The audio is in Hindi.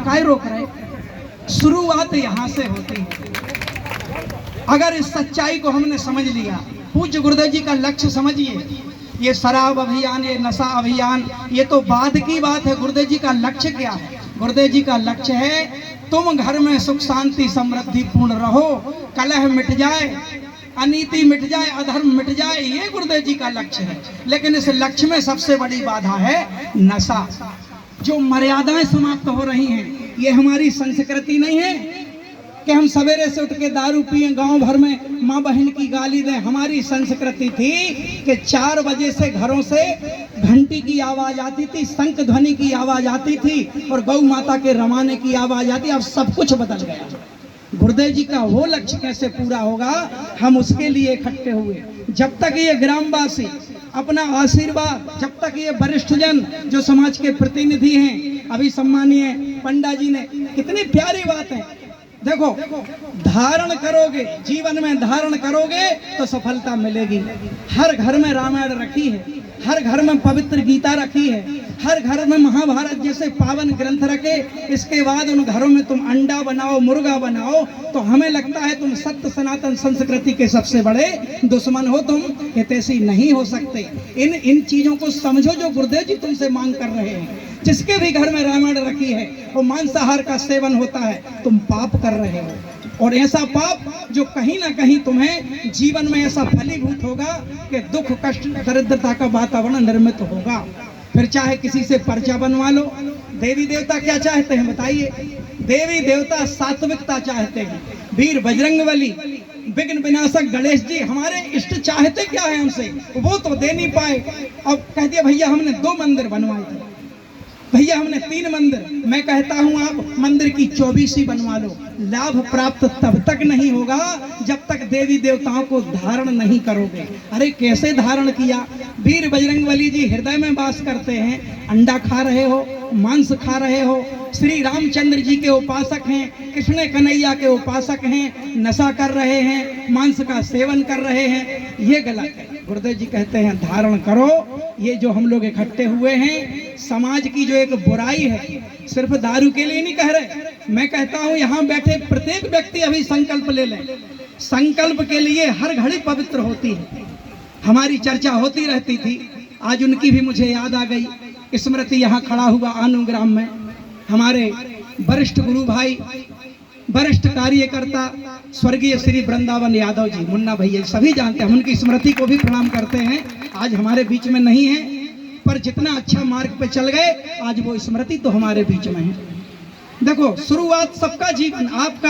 काहे रोक रहे? शुरुआत यहाँ से होती है। अगर इस सच्चाई को हमने समझ लिया, पूज्य गुरुदेव जी का लक्ष्य समझिए, ये शराब अभियान, ये नशा अभियान, ये तो बाद की बात है। गुरुदेव जी का लक्ष्य क्या है? गुरुदेव जी का लक्ष्य है तुम घर में सुख शांति समृद्धि पूर्ण रहो, कलह मिट जाए, अनीति मिट जाए, अधर्म मिट जाए, ये गुरुदेव जी का लक्ष्य है। लेकिन इस लक्ष्य में सबसे बड़ी बाधा है नशा। जो मर्यादाएं समाप्त हो रही हैं, ये हमारी संस्कृति नहीं है कि हम सवेरे से उठ के दारू पिए, गांव भर में माँ बहन की गाली दें। हमारी संस्कृति थी कि 4 बजे से घरों से घंटी की आवाज आती थी, शंख ध्वनि की आवाज आती थी और गौ माता के रवाने की आवाज आती। अब सब कुछ बदल गया। गुरुदेव जी का वो लक्ष्य कैसे पूरा होगा? हम उसके लिए इकट्ठे हुए। जब तक ये ग्रामवासी अपना आशीर्वाद, जब तक ये वरिष्ठ जन जो समाज के प्रतिनिधि हैं, अभी सम्मानीय पंडा जी ने कितनी प्यारी बात है, देखो, धारण करोगे, जीवन में धारण करोगे तो सफलता मिलेगी। हर घर में रामायण रखी है, हर घर में पवित्र गीता रखी है, हर घर में महाभारत जैसे पावन ग्रंथ रखे। इसके बाद उन घरों में तुम अंडा बनाओ, मुर्गा बनाओ, तो हमें लगता है तुम सत्य सनातन संस्कृति के सबसे बड़े दुश्मन हो। तुम हितैषी नहीं हो सकते। इन चीजों को समझो जो गुरुदेव जी तुमसे मांग कर रहे हैं। जिसके भी घर में रामायण रखी है वो मांसाहार का सेवन होता है, तुम पाप कर रहे हो। और ऐसा पाप जो कहीं ना कहीं तुम्हें जीवन में ऐसा फलीभूत होगा कि दुख, कष्ट, दरिद्रता का वातावरण निर्मित होगा। फिर चाहे किसी से पर्चा बनवा लो। देवी देवता क्या चाहते हैं बताइए? देवी देवता सात्विकता चाहते हैं। वीर बजरंगबली, विघ्न विनाशक गणेश जी हमारे इष्ट चाहते क्या है हमसे? वो तो दे नहीं पाए। अब कह दिया भैया हमने 2 मंदिर बनवाए थे, भैया हमने 3 मंदिर। मैं कहता हूं आप मंदिर की 24 बनवा लो। लाभ प्राप्त तब तक नहीं होगा जब तक देवी देवताओं को धारण नहीं करोगे। अरे कैसे धारण किया? वीर बजरंगबली जी हृदय में वास करते हैं, अंडा खा रहे हो, मांस खा रहे हो, श्री रामचंद्र जी के उपासक हैं, कृष्ण कन्हैया के उपासक हैं, नशा कर रहे हैं, मांस का सेवन कर रहे हैं, ये गलत है। गुरुदेव जी कहते हैं धारण करो। ये जो हम लोग इकट्ठे हुए हैं, समाज की जो एक बुराई है, सिर्फ दारू के लिए नहीं कह रहे। मैं कहता हूं यहाँ बैठे प्रत्येक व्यक्ति अभी संकल्प ले ले। संकल्प के लिए हर घड़ी पवित्र होती है। हमारी चर्चा होती रहती थी, आज उनकी भी मुझे याद आ गई। स्मृति यहाँ खड़ा हुआ आनुग्राम में, हमारे वरिष्ठ गुरु भाई, वरिष्ठ कार्यकर्ता स्वर्गीय श्री वृंदावन यादव जी, मुन्ना भैया, सभी जानते हैं। हम उनकी स्मृति को भी प्रणाम करते हैं। आज हमारे बीच में नहीं है, पर जितना अच्छा मार्ग पे चल गए, आज वो स्मृति तो हमारे बीच में है। देखो, शुरुआत सबका जीवन आपका